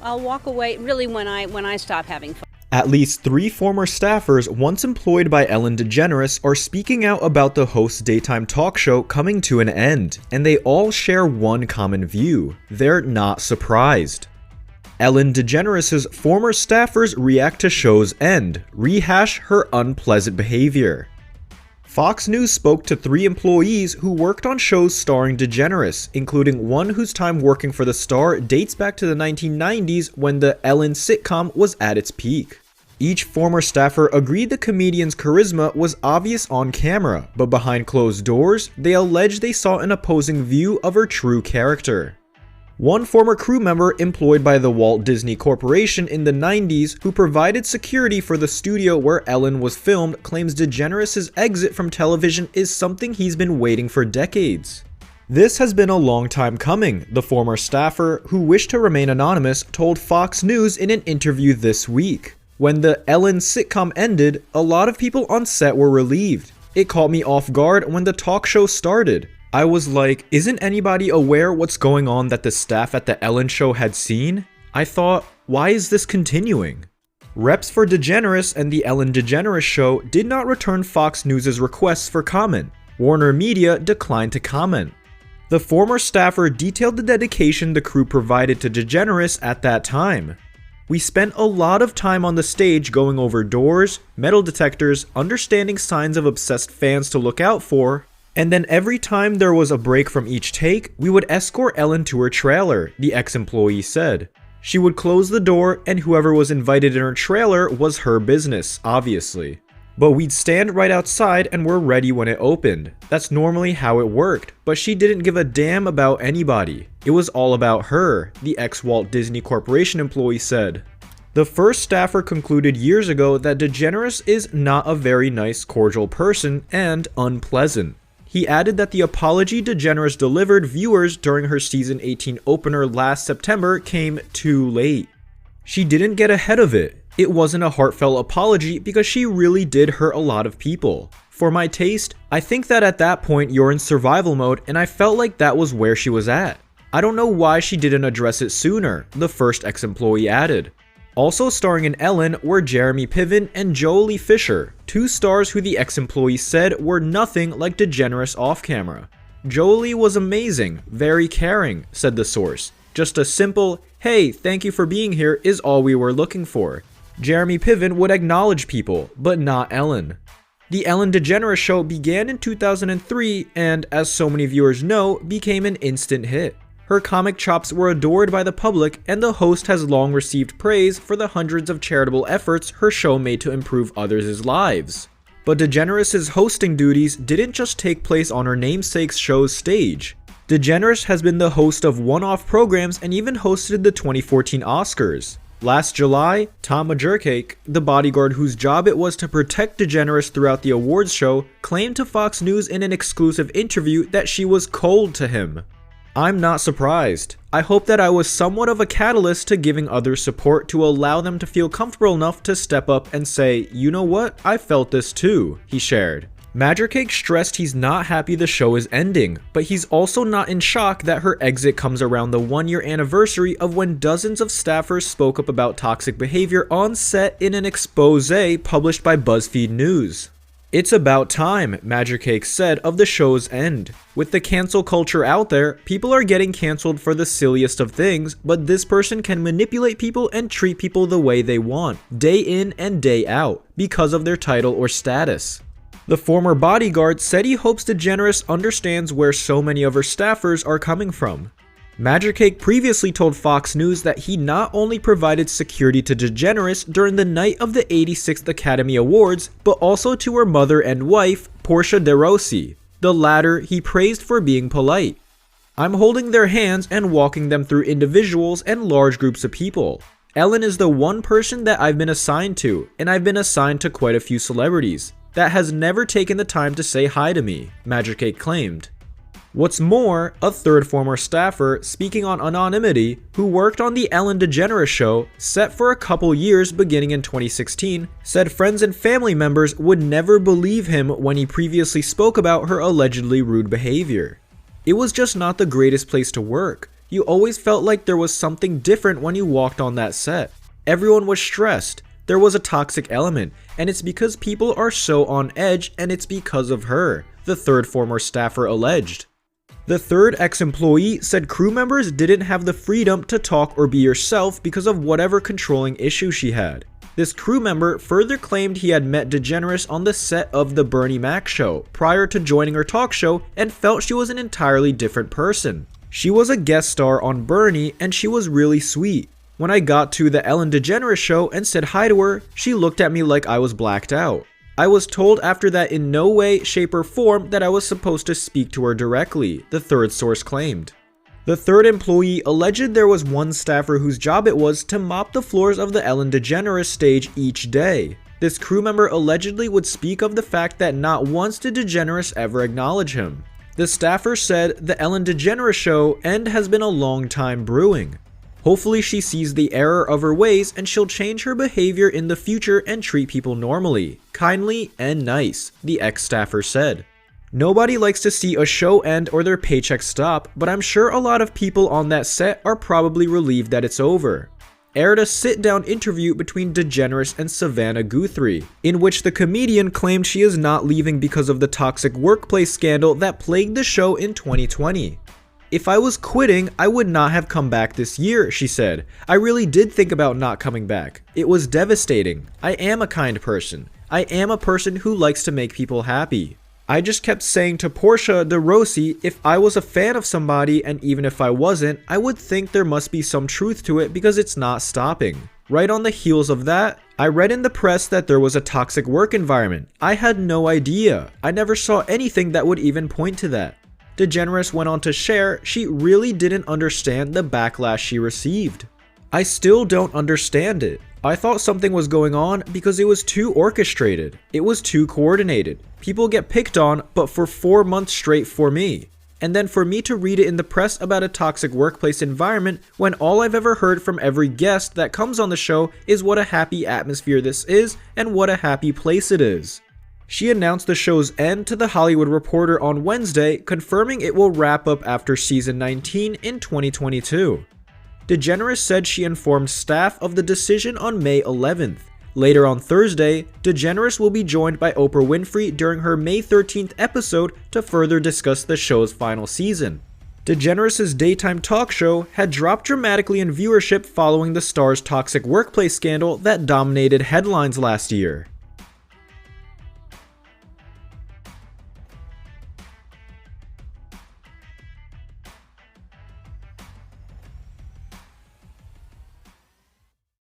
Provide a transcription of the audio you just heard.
I'll walk away really when I stop having fun. At least 3 former staffers once employed by Ellen Degeneres are speaking out about the host's daytime talk show coming to an end, and they all share one common view: they're not surprised. Ellen DeGeneres' former staffers react to show's end, rehash her unpleasant behavior. Fox News spoke to 3 employees who worked on shows starring DeGeneres, including one whose time working for the star dates back to the 1990s when the Ellen sitcom was at its peak. Each former staffer agreed the comedian's charisma was obvious on camera, but behind closed doors, they alleged they saw an opposing view of her true character. One former crew member employed by the Walt Disney Corporation in the 90s who provided security for the studio where Ellen was filmed claims DeGeneres' exit from television is something he's been waiting for decades. This has been a long time coming, the former staffer, who wished to remain anonymous, told Fox News in an interview this week. When the Ellen sitcom ended, a lot of people on set were relieved. It caught me off guard when the talk show started. I was like, isn't anybody aware what's going on that the staff at the Ellen show had seen? I thought, why is this continuing? Reps for DeGeneres and the Ellen Degeneres Show did not return Fox News' requests for comment. Warner Media declined to comment. The former staffer detailed the dedication the crew provided to DeGeneres at that time. We spent a lot of time on the stage going over doors, metal detectors, understanding signs of obsessed fans to look out for, and then every time there was a break from each take, we would escort Ellen to her trailer, the ex-employee said. She would close the door, and whoever was invited in her trailer was her business, obviously. But we'd stand right outside and were ready when it opened. That's normally how it worked, but she didn't give a damn about anybody. It was all about her, the ex-Walt Disney Corporation employee said. The first staffer concluded years ago that DeGeneres is not a very nice, cordial person and unpleasant. He added that the apology DeGeneres delivered viewers during her season 18 opener last September came too late. She didn't get ahead of it. It wasn't a heartfelt apology because she really did hurt a lot of people. For my taste, I think that at that point you're in survival mode, and I felt like that was where she was at. I don't know why she didn't address it sooner, the first ex-employee added. Also starring in Ellen were Jeremy Piven and Joely Fisher, 2 stars who the ex-employee said were nothing like DeGeneres off-camera. Joely was amazing, very caring, said the source. Just a simple, hey, thank you for being here is all we were looking for. Jeremy Piven would acknowledge people, but not Ellen. The Ellen Degeneres Show began in 2003 and, as so many viewers know, became an instant hit. Her comic chops were adored by the public, and the host has long received praise for the hundreds of charitable efforts her show made to improve others' lives. But DeGeneres' hosting duties didn't just take place on her namesake's show's stage. DeGeneres has been the host of one-off programs and even hosted the 2014 Oscars. Last July, Tom Majorcake, the bodyguard whose job it was to protect DeGeneres throughout the awards show, claimed to Fox News in an exclusive interview that she was cold to him. I'm not surprised. I hope that I was somewhat of a catalyst to giving others support to allow them to feel comfortable enough to step up and say, you know what, I felt this too, he shared. Majorcake stressed he's not happy the show is ending, but he's also not in shock that her exit comes around the 1-year anniversary of when dozens of staffers spoke up about toxic behavior on set in an expose published by BuzzFeed News. It's about time, Majorcake said of the show's end. With the cancel culture out there, people are getting canceled for the silliest of things, but this person can manipulate people and treat people the way they want, day in and day out, because of their title or status. The former bodyguard said he hopes DeGeneres understands where so many of her staffers are coming from. Majorcake previously told Fox News that he not only provided security to DeGeneres during the night of the 86th Academy Awards, but also to her mother and wife, Portia de Rossi. The latter he praised for being polite. I'm holding their hands and walking them through individuals and large groups of people. Ellen is the one person that I've been assigned to, and I've been assigned to quite a few celebrities, that has never taken the time to say hi to me, Majorcake claimed. What's more, a third former staffer, speaking on anonymity, who worked on the Ellen Degeneres Show, set for a couple years beginning in 2016, said friends and family members would never believe him when he previously spoke about her allegedly rude behavior. It was just not the greatest place to work. You always felt like there was something different when you walked on that set. Everyone was stressed. There was a toxic element, and it's because people are so on edge, and it's because of her, the third former staffer alleged. The third ex-employee said crew members didn't have the freedom to talk or be yourself because of whatever controlling issue she had. This crew member further claimed he had met Degeneres on the set of the Bernie Mac show prior to joining her talk show and felt she was an entirely different person. She was a guest star on Bernie and she was really sweet. When I got to the Ellen Degeneres Show and said hi to her, she looked at me like I was blacked out. I was told after that in no way, shape, or form that I was supposed to speak to her directly, the third source claimed. The third employee alleged there was one staffer whose job it was to mop the floors of the Ellen Degeneres stage each day. This crew member allegedly would speak of the fact that not once did Degeneres ever acknowledge him. The staffer said the Ellen Degeneres Show end has been a long time brewing. Hopefully she sees the error of her ways and she'll change her behavior in the future and treat people normally, kindly, and nice, the ex-staffer said. Nobody likes to see a show end or their paycheck stop, but I'm sure a lot of people on that set are probably relieved that it's over. Aired a sit-down interview between Degeneres and Savannah Guthrie, in which the comedian claimed she is not leaving because of the toxic workplace scandal that plagued the show in 2020. "If I was quitting, I would not have come back this year," she said. "I really did think about not coming back. It was devastating. I am a kind person. I am a person who likes to make people happy. I just kept saying to Portia de Rossi, if I was a fan of somebody, and even if I wasn't, I would think there must be some truth to it because it's not stopping." Right on the heels of that, I read in the press that there was a toxic work environment. I had no idea. I never saw anything that would even point to that. Degeneres went on to share she really didn't understand the backlash she received. "I still don't understand it. I thought something was going on because it was too orchestrated. It was too coordinated. People get picked on, but for 4 months straight for me. And then for me to read it in the press about a toxic workplace environment when all I've ever heard from every guest that comes on the show is what a happy atmosphere this is and what a happy place it is." She announced the show's end to The Hollywood Reporter on Wednesday, confirming it will wrap up after season 19 in 2022. Degeneres said she informed staff of the decision on May 11th. Later on Thursday, Degeneres will be joined by Oprah Winfrey during her May 13th episode to further discuss the show's final season. Degeneres' daytime talk show had dropped dramatically in viewership following the star's toxic workplace scandal that dominated headlines last year.